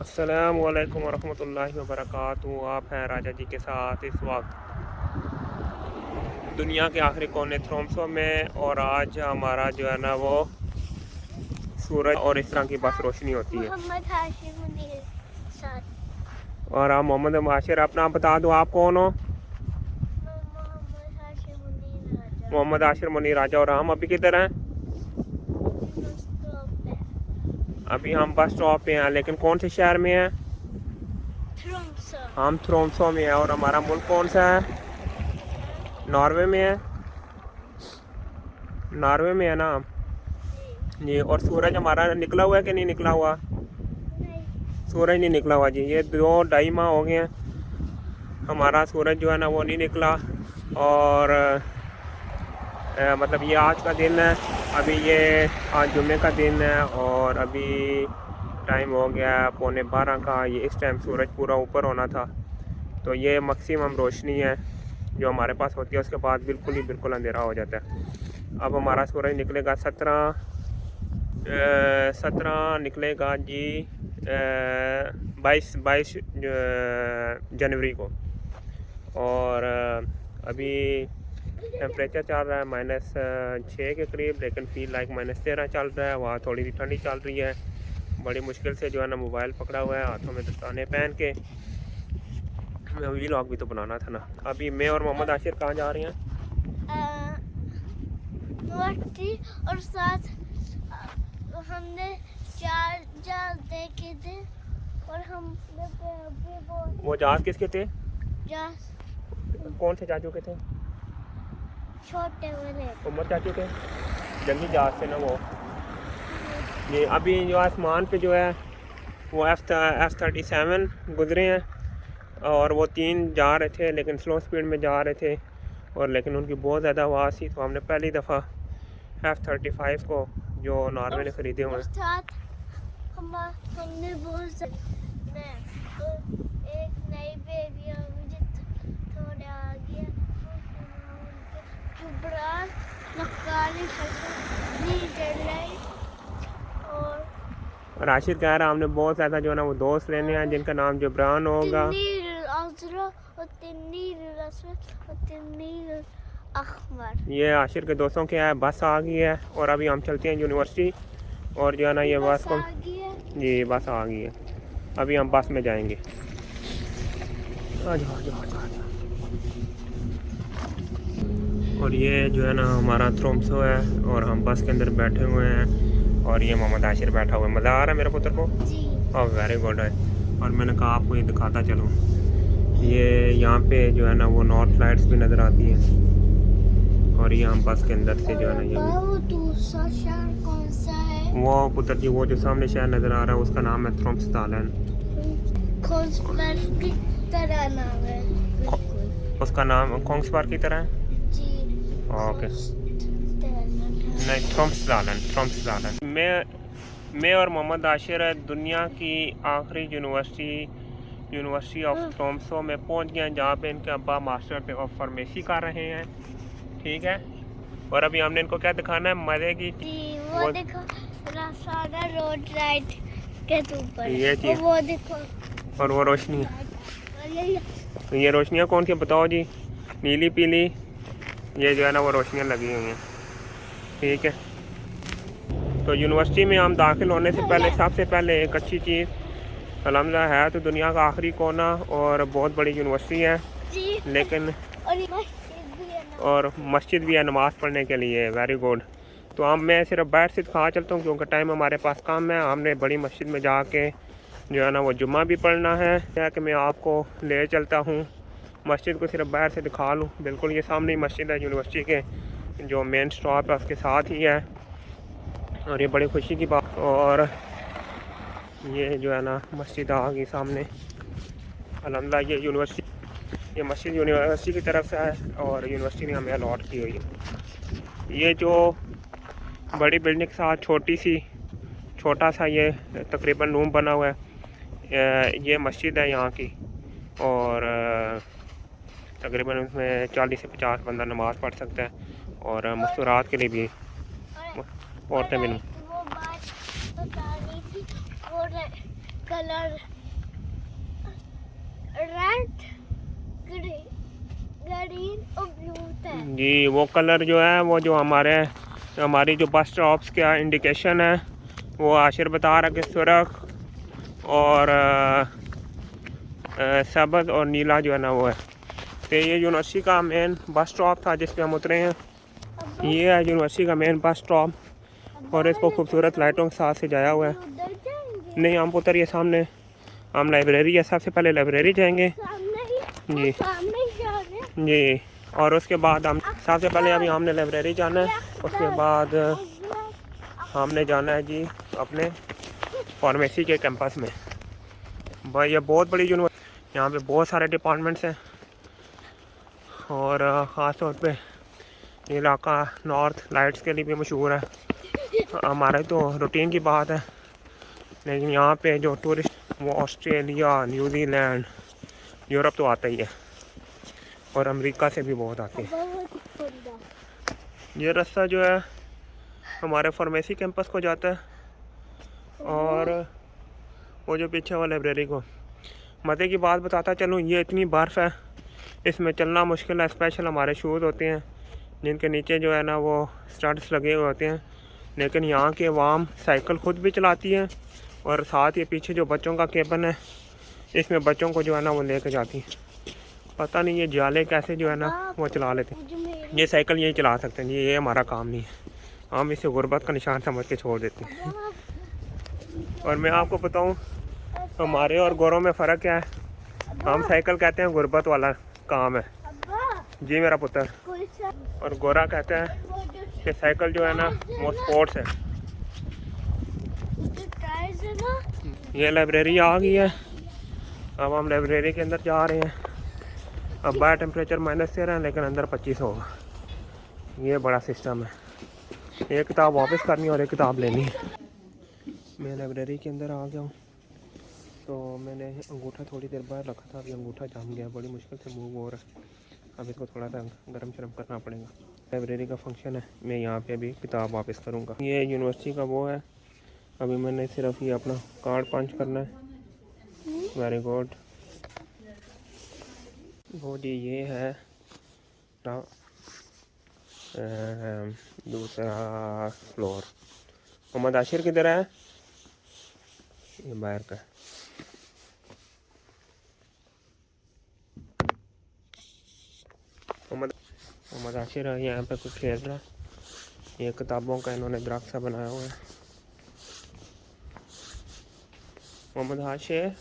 अस्सलाम वालेकुम वरहमतुल्लाहि वबरकातुहू। आप हैं राजा जी के साथ इस वक्त दुनिया के आखिरी कोने थ्रोम्सो में, और आज हमारा जो है ना वो सूरज और इस तरह की बस रोशनी होती है। मोहम्मद हाशिम मुनीर साथ। और आप मोहम्मद माशिर, अपना बता दो आप कौन हो? मोहम्मद हाशिम मुनीर राजा। मोहम्मद आशिर मुनीर राजा। और हम अभी किधर हैं? अभी हम बस स्टॉप पे हैं, लेकिन कौन से शहर में हैं? थ्रोम्सो। हम थ्रोम्सो में हैं। और हमारा मुल्क कौन सा है? नॉर्वे में है। नॉर्वे में है ना जी। और सूरज हमारा निकला हुआ है कि नहीं निकला हुआ? सूरज नहीं निकला हुआ जी। ये 2-2.5 माह हो गए हैं हमारा सूरज जो है ना वो नहीं निकला। और मतलब ये आज का दिन है। अभी ये आज जुम्मे का दिन है और अभी टाइम हो गया 11:15 का। ये इस टाइम सूरज पूरा ऊपर होना था। तो ये मैक्सिमम रोशनी है जो हमारे पास होती है, उसके बाद बिल्कुल अंधेरा हो जाता है। अब हमारा सूरज निकलेगा 17 निकलेगा जी 22 जनवरी को। और अभी टेम्परेचर चल रहा है -6 के करीब, लेकिन फील लाइक -13 चल रहा है। वहाँ थोड़ी सी ठंडी चल रही है। बड़ी मुश्किल से जो है ना मोबाइल पकड़ा हुआ है, हाथों में दस्ताने पहन के। मैं व्लॉग भी तो बनाना था ना। अभी मैं और मोहम्मद आशिर कहाँ जा रहे हैं? और साथ हमने चार जहाज देखे थे और हमने वो जहाज किसके थे? जहाज कौन से चाचू के थे? छोटे वाले उमर चाचू के जंगी जहाज से ना वो। ये अभी जो आसमान पे जो है वो F-37 गुजरे हैं, और वो 3 जा रहे थे लेकिन स्लो स्पीड में जा रहे थे, और लेकिन उनकी बहुत ज़्यादा आवाज़ थी। तो हमने पहली दफ़ा F-35 को जो नॉर्वे ने ख़रीदे हुए हैं। हमने बहुत तो एक नई बेबी मुझे थोड़ा आ गया और आशिर कह रहा हमने बहुत ज़्यादा जो है ना वो दोस्त लेने हैं जिनका नाम जबरान होगा। ये आशिर के दोस्तों के है। बस आ गई है और अभी हम चलते हैं यूनिवर्सिटी। और जो है ना ये बस को जी बस आ गई है। अभी हम बस में जाएंगे। आ जाओ। और ये जो है ना हमारा थ्रोम्सो है और हम बस के अंदर बैठे हुए हैं। और ये मोहम्मद आशिर बैठा हुआ है। मज़ा आ रहा है मेरे पुत्र को? हाँ वेरी गुड है। और मैंने कहा आपको ये दिखाता चलूँ। ये यहाँ पे जो है ना वो नॉर्थ लाइट्स भी नज़र आती हैं। और ये हम बस के अंदर से जो है ना ये दूसरा शहर कौन सा है? वो पुत्र जी वो जो सामने शहर नज़र आ रहा है उसका नाम है थ्रोम्सडालेन। की तरह नाम है। उसका नाम कोंग्सबार्ग की तरह है जी। ओके। नहीं थ्रोम्सडालेन। मैं और मोहम्मद आशिर दुनिया की आखिरी यूनिवर्सिटी ऑफ थ्रोम्सो में पहुंच गए हैं, जहाँ पे इनके अब्बा मास्टर ऑफ फार्मेसी कर रहे हैं। ठीक है। और अभी हमने इनको क्या दिखाना है? मज़े की वो देखो सारा रोड राइड के ऊपर ये चीज़ वो देखो। और वो रोशनी। तो ये रोशनियाँ कौन सी बताओ जी? नीली पीली ये जो है ना वो रोशनियाँ लगी हुई हैं। ठीक है। तो यूनिवर्सिटी में हम दाखिल होने से पहले सबसे पहले एक अच्छी चीज़ अल्हम्दुलिल्लाह है तो दुनिया का आखिरी कोना और बहुत बड़ी यूनिवर्सिटी है, लेकिन और मस्जिद भी है नमाज़ पढ़ने के लिए। Very good. तो मैं सिर्फ बैठ से दिखा चलता हूँ क्योंकि टाइम हमारे पास कम है। हमने बड़ी मस्जिद में जाके जो है ना वो जुम्मा भी पढ़ना है कि मैं आपको ले चलता हूँ मस्जिद को, सिर्फ बाहर से दिखा लूँ। बिल्कुल ये सामने ही मस्जिद है यूनिवर्सिटी के, जो मेन स्टॉप है उसके साथ ही है। और ये बड़ी खुशी की बात। और ये जो है ना मस्जिद आ गई सामने। अल्हम्दुलिल्लाह ये मस्जिद यूनिवर्सिटी की तरफ से है और यूनिवर्सिटी ने हमें अलॉट की हुई है। ये जो बड़ी बिल्डिंग के साथ छोटा सा ये तकरीबन रूम बना हुआ है, ये मस्जिद है यहाँ की। और तकरीबन उसमें 40 से 50 बंदा नमाज़ पढ़ सकता है। और मस्तूरात के लिए भी औरतें भी। कलर रेड, ग्रीन और ब्लू है। जी वो कलर जो है वो जो हमारी जो बस स्टॉप्स का इंडिकेशन है वो आशिर बता रहा कि सुरख और सब्ज़ और नीला जो है ना वो है। तो ये यूनिवर्सिटी का मेन बस स्टॉप था जिस पे हम उतरे हैं। ये है यूनिवर्सिटी का मेन बस स्टॉप और इसको खूबसूरत लाइटों के साथ सजाया हुआ है। उधर जाएंगे नहीं हम उतरिए सामने, हम लाइब्रेरी है, सबसे पहले लाइब्रेरी जाएंगे सामने ही, जी सामने ही जा रहे हैं। जी। और उसके बाद हम सबसे पहले अभी हमने लाइब्रेरी जाना है, उसके बाद हमने जाना है जी अपने फार्मेसी के कैंपस में। भाई ये बहुत बड़ी यूनिवर्सिटी, यहाँ पे बहुत सारे डिपार्टमेंट्स हैं और ख़ास तौर पे ये इलाका नॉर्थ लाइट्स के लिए भी मशहूर है। हमारे तो रूटीन की बात है, लेकिन यहाँ पे जो टूरिस्ट वो ऑस्ट्रेलिया, न्यूजीलैंड, यूरोप तो आता ही है और अमेरिका से भी बहुत आते हैं। ये रास्ता जो है हमारे फार्मेसी कैंपस को जाता है और वो जो पीछे वाला लाइब्रेरी को। मज़े की बात बताता चलूँ, ये इतनी बर्फ़ है इसमें चलना मुश्किल है। स्पेशल हमारे शूज़ होते हैं जिनके नीचे जो है ना वो स्टड्स लगे हुए होते हैं, लेकिन यहाँ के अवाम साइकिल ख़ुद भी चलाती है और साथ ही पीछे जो बच्चों का केबिन है इसमें बच्चों को जो है ना वो लेकर जाती है। पता नहीं ये जाले कैसे जो है ना वो चला लेते हैं। ये साइकिल यही चला सकते हैं, ये हमारा काम नहीं है, हम इसे गुर्बत का निशान समझ के छोड़ देते हैं। और मैं आपको बताऊं हमारे और गोरों में फ़र्क क्या है, हम साइकिल कहते हैं गुर्बत वाला काम है जी मेरा पुत्र, और गोरा कहता है कि साइकिल जो है ना वो स्पोर्ट्स है। ये लाइब्रेरी आ गई है, अब हम लाइब्रेरी के अंदर जा रहे हैं। अब बाहर टेम्परेचर -13 है लेकिन अंदर 25 होगा। ये बड़ा सिस्टम है, एक किताब वापस करनी और एक किताब लेनी है। मैं लाइब्रेरी के अंदर आ गया हूँ, तो मैंने अंगूठा थोड़ी देर बाहर रखा था, अभी अंगूठा जम गया, बड़ी मुश्किल से मूव हो रहा है। अब इसको थोड़ा सा गर्म शर्म करना पड़ेगा। लाइब्रेरी का फंक्शन है, मैं यहाँ पे अभी किताब वापस करूँगा। ये यूनिवर्सिटी का वो है, अभी मैंने सिर्फ ये अपना कार्ड पंच करना है। Very good. वो जी ये है दूसरा फ्लोर। मोहम्मद आशिर किधर है? ये बाहर का। मोहम्मद आशिर है यहाँ पे कुछ खेल रहा है। ये किताबों का इन्होंने दरख्त सा बनाया हुआ है। मोहम्मद आशिर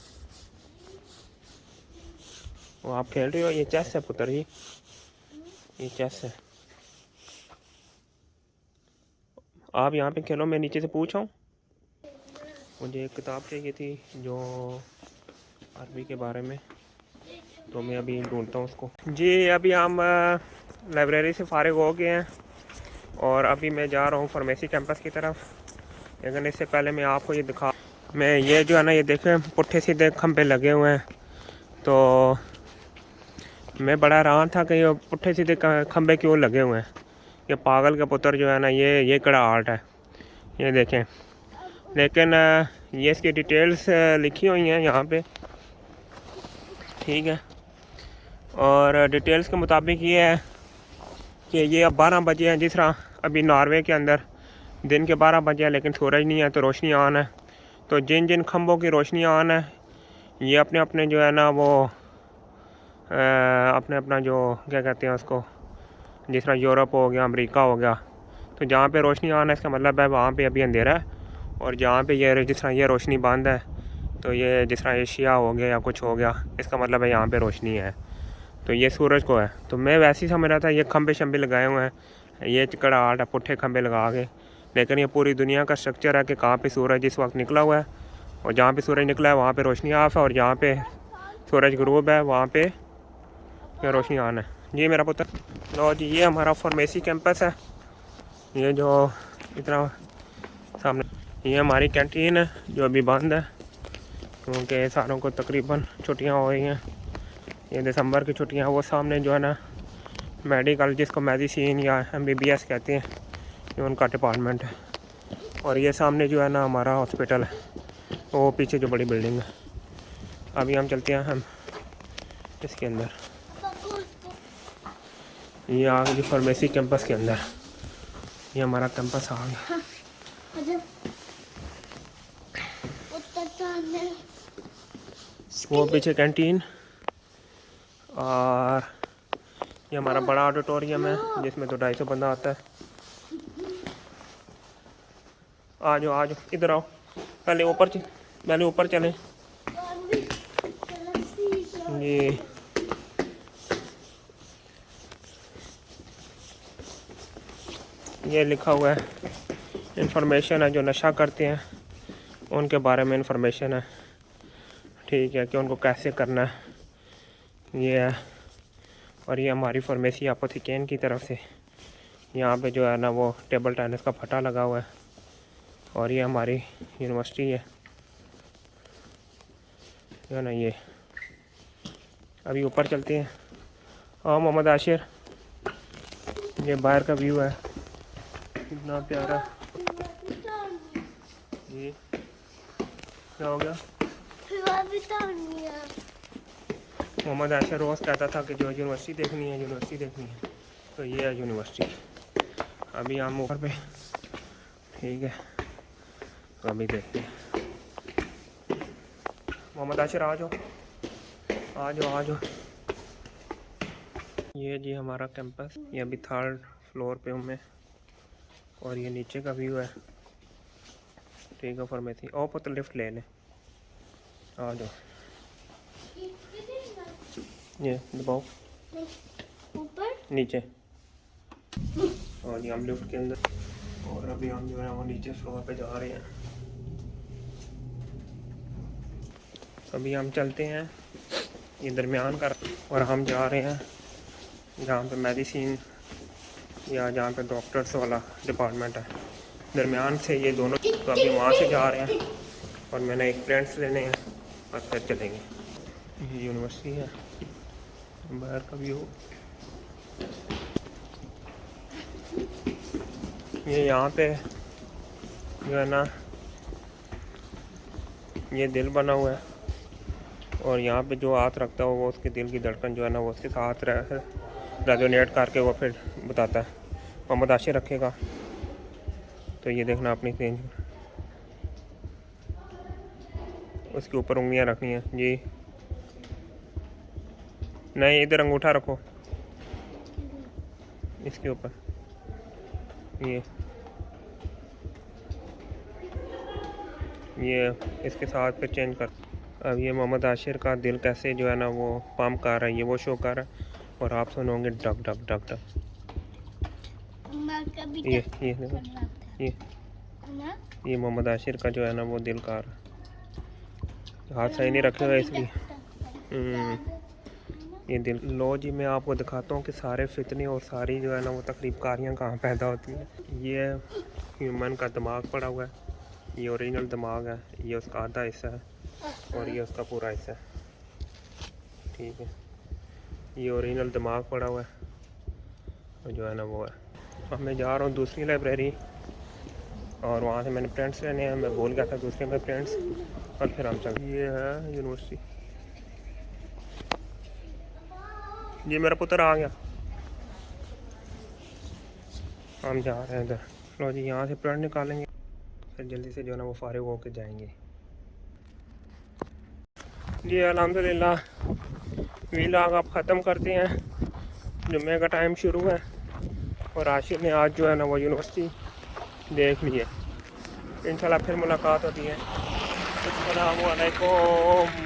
वो आप खेल रहे हो? ये चेस है पुत्र जी, ये चेस है। आप यहाँ पे खेलो, मैं नीचे से पूछा हूँ। मुझे एक किताब चाहिए थी जो अरबी के बारे में, तो मैं अभी ढूंढता हूँ उसको। जी अभी हम लाइब्रेरी से फारिग हो गए हैं और अभी मैं जा रहा हूँ फार्मेसी कैंपस की तरफ। लेकिन इससे पहले मैं आपको ये दिखा, मैं ये जो है ना ये देखें पुट्ठे सीधे खंभे लगे हुए हैं, तो मैं बड़ा हैरान था कि ये पुट्ठे सीधे खंभे क्यों लगे हुए हैं। ये पागल का पुत्र जो है ना ये कड़ा आर्ट है, ये देखें। लेकिन ये इसकी डिटेल्स लिखी हुई हैं यहाँ पे, ठीक है। और डिटेल्स के मुताबिक ये है कि ये अब 12 बजे हैं, जिस तरह अभी नॉर्वे के अंदर दिन के 12 बजे हैं लेकिन सूरज नहीं है तो रोशनी ऑन है। तो जिन जिन खंभों की रोशनी ऑन है ये अपने अपने जो है ना वो अपने अपना जो क्या कहते हैं उसको, जिस तरह यूरोप हो गया, अमेरिका हो गया, तो जहाँ पे रोशनी ऑन है इसका मतलब है वहाँ पे अभी अंधेरा है। और जहाँ पे ये जिस तरह ये रोशनी बंद है, तो ये जिस तरह एशिया हो गया या कुछ हो गया, इसका मतलब है यहाँ पे रोशनी है, तो ये सूरज को है। तो मैं वैसे ही समझ रहा था ये खंभे शंभे लगाए हुए हैं, ये चिकड़ा आर्ट है पुट्ठे खंभे लगा के। लेकिन ये पूरी दुनिया का स्ट्रक्चर है कि कहाँ पे सूरज इस वक्त निकला हुआ है, और जहाँ पे सूरज निकला है वहाँ पे रोशनी ऑफ है, और जहाँ पे सूरज गुरूब है वहाँ पे रोशनी ऑन है। जी मेरा पुत्र, लो जी ये हमारा फार्मेसी कैंपस है, ये जो इतना सामने, ये हमारी कैंटीन है जो अभी बंद है क्योंकि सारों को तकरीबन छुट्टियां हो गई हैं। ये दिसंबर की छुट्टियां, वो सामने जो है ना मेडिकल, जिसको मेडिसिन या MBBS कहते हैं, ये उनका डिपार्टमेंट है। और ये सामने जो है ना हमारा हॉस्पिटल है, वो पीछे जो बड़ी बिल्डिंग है। अभी हम चलते हैं हम इसके अंदर, ये आ गई फार्मेसी कैंपस के अंदर। ये हमारा कैंपस आ गया। वो पीछे कैंटीन और ये हमारा बड़ा ऑडिटोरियम है जिसमें तो 250 बंदा आता है। आ जाओ इधर आओ, पहले ऊपर चलें। ये लिखा हुआ है, इंफॉर्मेशन है जो नशा करते हैं उनके बारे में इंफॉर्मेशन है, ठीक है, कि उनको कैसे करना है ये है। और ये हमारी फार्मेसी एपोथेकेन की तरफ से यहाँ पे जो है ना वो टेबल टेनिस का फटा लगा हुआ है। और ये हमारी यूनिवर्सिटी है जो है ना ये। अभी ऊपर चलते हैं। हाँ मोहम्मद आशिर, ये बाहर का व्यू है, कितना प्यारा। ये क्या हो गया? मोहम्मद आशिर रोज़ कहता था कि जो यूनिवर्सिटी देखनी है, तो ये है यूनिवर्सिटी। अभी हम ऊपर पे, ठीक है, तो अभी देखते हैं। मोहम्मद आशिर आ जाओ। ये जी हमारा कैंपस, ये अभी 3rd फ्लोर पे हूँ मैं। और ये नीचे का व्यू है, ठीक है, फार्मेसी। और पुत्र लिफ्ट ले लें, आ जाओ। ये दबाओ ऊपर नीचे। और ये हम लिफ्ट के अंदर। और अभी हम जो है वो नीचे फ्लोर पे जा रहे हैं। अभी हम चलते हैं ये दरमियान का, और हम जा रहे हैं जहाँ पे मेडिसिन या जहाँ पे डॉक्टर्स वाला डिपार्टमेंट है, दरमियान से ये दोनों। तो अभी वहाँ से जा रहे हैं और मैंने एक प्रिंट्स लेने हैं और फिर चलेंगे। ये यूनिवर्सिटी है, बाहर का व्यू। ये यहाँ पे जो है ना ये दिल बना हुआ है, और यहाँ पे जो हाथ रखता है वो उसके दिल की धड़कन जो है ना वो उसके साथ रेजोनेट करके वो फिर बताता है। मोहम्मद आशिर रखेगा तो ये देखना अपनी तेज, उसके ऊपर उंगलियां रखनी है जी। नहीं, इधर अंगूठा रखो इसके ऊपर, ये इसके साथ फिर चेंज कर। अब ये मोहम्मद आशिर का दिल कैसे जो है ना वो पंप कर रहा है, ये वो शो कर रहा है, और आप सुनोगे डक डक डक डक। ये मोहम्मद आशिर का जो है ना वो दिल का हाथ सही नहीं रखेगा इसलिए। ये दिल। लो जी, मैं आपको दिखाता हूँ कि सारे फितने और सारी जो है ना वो तकरीबकारियाँ कहाँ पैदा होती हैं। ये ह्यूमन का दिमाग पड़ा हुआ है, ये ओरिजिनल दिमाग है, ये उसका आधा हिस्सा है और ये उसका पूरा हिस्सा है, ठीक है। ये ओरिजिनल दिमाग पड़ा हुआ है और जो है ना वो है। अब मैं जा रहा हूँ दूसरी लाइब्रेरी, और वहाँ से मैंने प्रिंट्स लेने हैं, मैं भूल गया था दूसरे में प्रिंट्स, और फिर हम चल। ये है यूनिवर्सिटी। ये मेरा पुत्र आ गया, हम जा रहे हैं इधर। लो जी, यहाँ से प्रिंट निकालेंगे, फिर जल्दी से जो है ना वो फारिग होकर जाएंगे। जी अल्हम्दुलिल्लाह, व्लॉग आप ख़त्म करते हैं। जुम्मे का टाइम शुरू है और आशिर ने आज जो है ना वो यूनिवर्सिटी देख ली है। इंशाल्लाह फिर मुलाकात होती है। अस्सलामु अलैकुम।